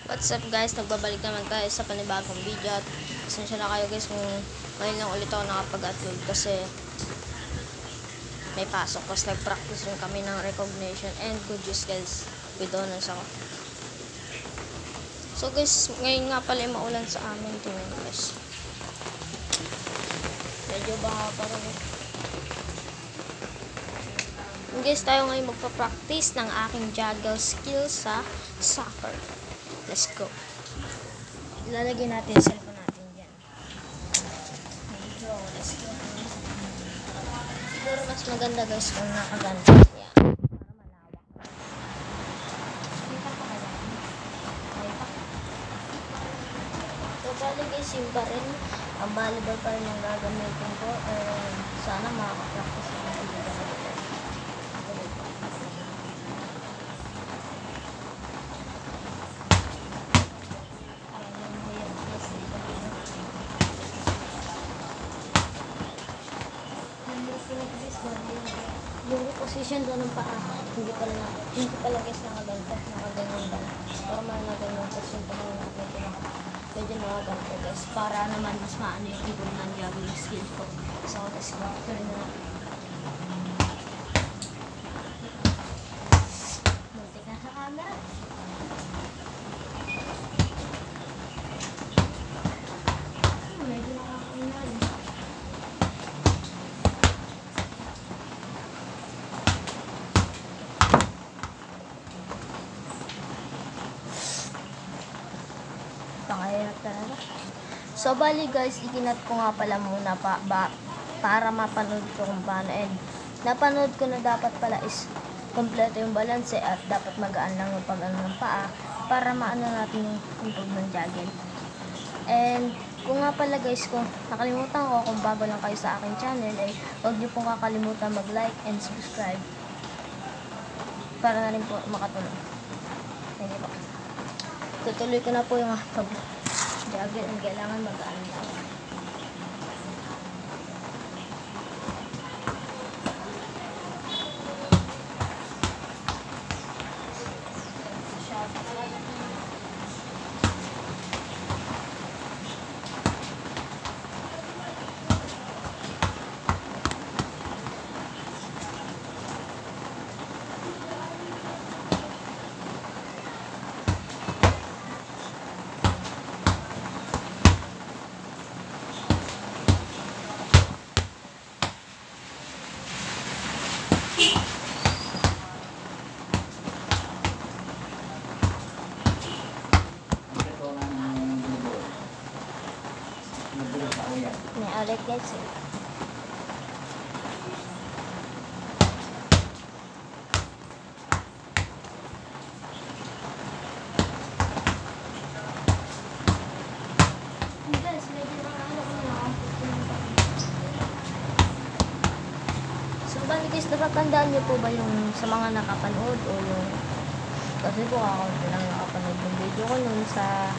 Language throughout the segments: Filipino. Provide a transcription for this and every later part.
What's up guys, nagbabalik naman tayo sa panibagong video at pasensya na kayo guys kung ngayon lang ulit ako nakapag-upload kasi may pasok kasi nag-practice rin kami ng recognition and good use guys with honors ako. So guys, ngayon nga pala yung maulan sa amin, tingnan guys, medyo baha pa rin. Guys, tayo ngayon magpa-practice ng aking juggle skills sa soccer. Let's go. Ilalagay natin yung cellphone natin dyan. Let's go. Siguro mas maganda guys kung nakaganto. Yan. Para malawak. Kita pa kaya? So, bali guys, yung pa rin. Ang volleyball pa rin ang gagamitin ko. Sana makaka-practice na ang volleyball. Yung position doon ng paa, hindi pala guys nakaganto, nakaganyan ba? Normal na ganyan kasi yung pala medyo nakaganto guys, para naman mas maano yung ibon ng juggling skill ko. So, let's go. Tuloy na natin. Muntik na sa camera. Medyo nakakaingan. Pangayat talaga. So, bali guys, ikinat ko nga pala muna para mapanood ko kung paano. And napanood ko na dapat pala is kompleto yung balance at dapat magaan lang yung pag-ano ng paa para maano natin yung improve ng juggle. And kung nga pala guys, kung nakalimutan ko, kung bago lang kayo sa aking channel, ay huwag niyo pong kakalimutan mag-like and subscribe para na rin po makatulong. Thank you po. Tutuloy ko na po yung pag-juggle and kailangan magaan lang. May ulit guys eh. So bali guys, natatandaan niyo po ba yung sa mga nakapanood o yung kasi po ako lang nakapanood ng video ko nun sa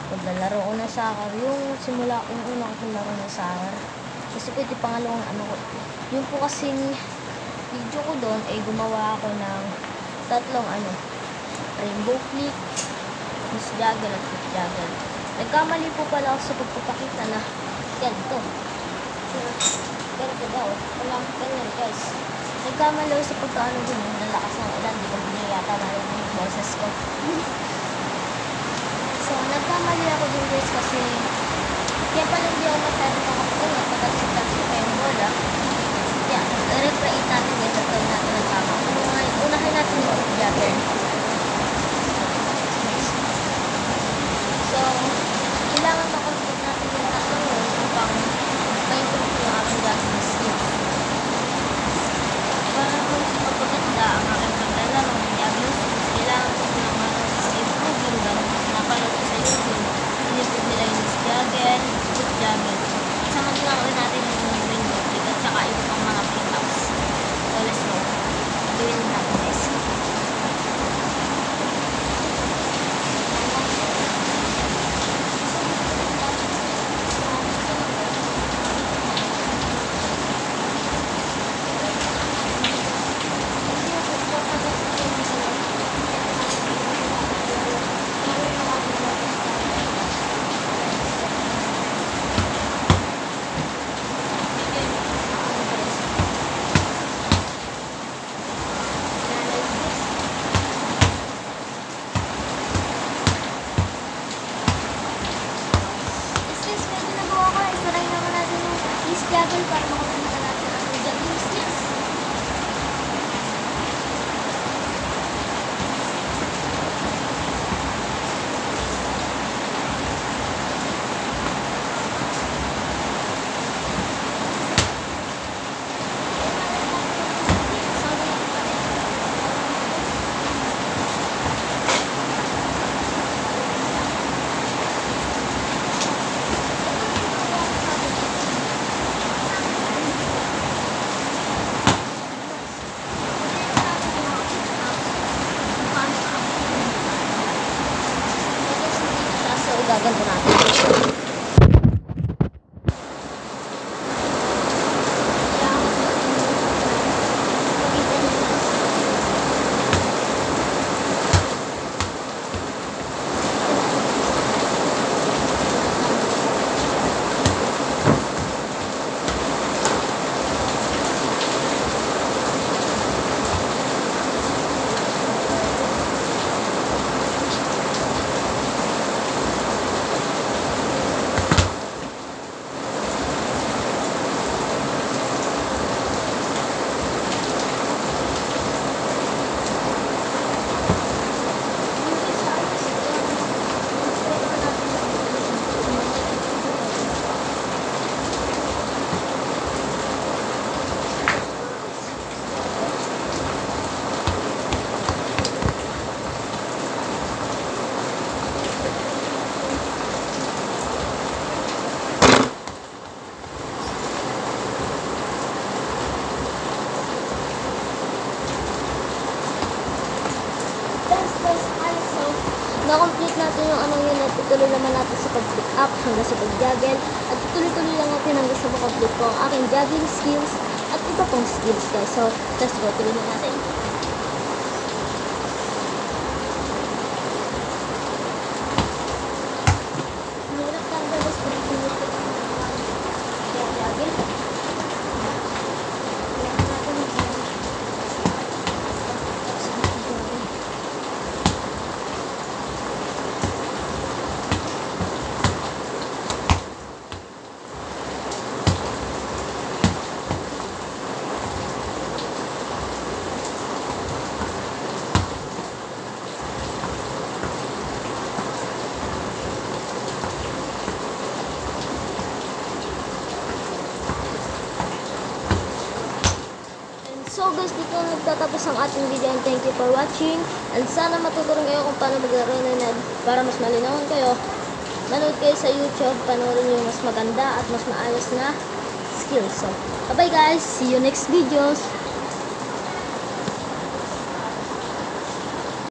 paglalaro ko na soccer, yung simula yung una ko laro na soccer kasi po ito pangalawang ano ko yung po kasing video ko doon ay gumawa ako ng tatlong rainbow flick, miss juggle at foot juggle. Nagkamali po pala ako sa pagpapakita na ganito daw, wala ganyan guys. Nagkamali ako sa pagkaano din, nalakas ng ulan, di ko biniyata na rin yung boses ko. So, nagkamali ako din guys kasi kaya pala hindi ako masyado makapagano pagkakasip-taksip pa yung bola. Kaya, i-recreate natin guys at gawin natin ang tama. Unahin natin yung juggle. So, kailangan makontrol natin yung tatlong yun upang ma-improve yung aking juggling skills. Para po sa pagpaganda ang aking paglalaro ng juggling skills, kailangan po ng improve yung gano'n. Napanood ko sa YouTube, in-improve nila yung juggle, foot juggle. Kasama lang rin natin yung rainbow flick at saka iba pang mga flip-ups. So let's go. Gawin natin guys. Jagol para makapagpunta natin ang juggling skills. Gaganto natin. Na-complete natin yung anong yun at tutuloy naman natin sa pag-pick up hanggang sa pag-juggle at tuloy-tuloy lang natin hanggang sa makomplete ko ang aking juggling skills at iba pang skills guys. So, let's go, tuloy na natin. Mahirap talaga guys kung pinipit ang juggle. So guys, dito nagtatapos ang ating video and thank you for watching. And sana matutunan kayo kung paano maglaro na para mas malinawan kayo. Manood kayo sa YouTube, panoorin yung mas maganda at mas maayos na skills. So, bye bye guys! See you next videos!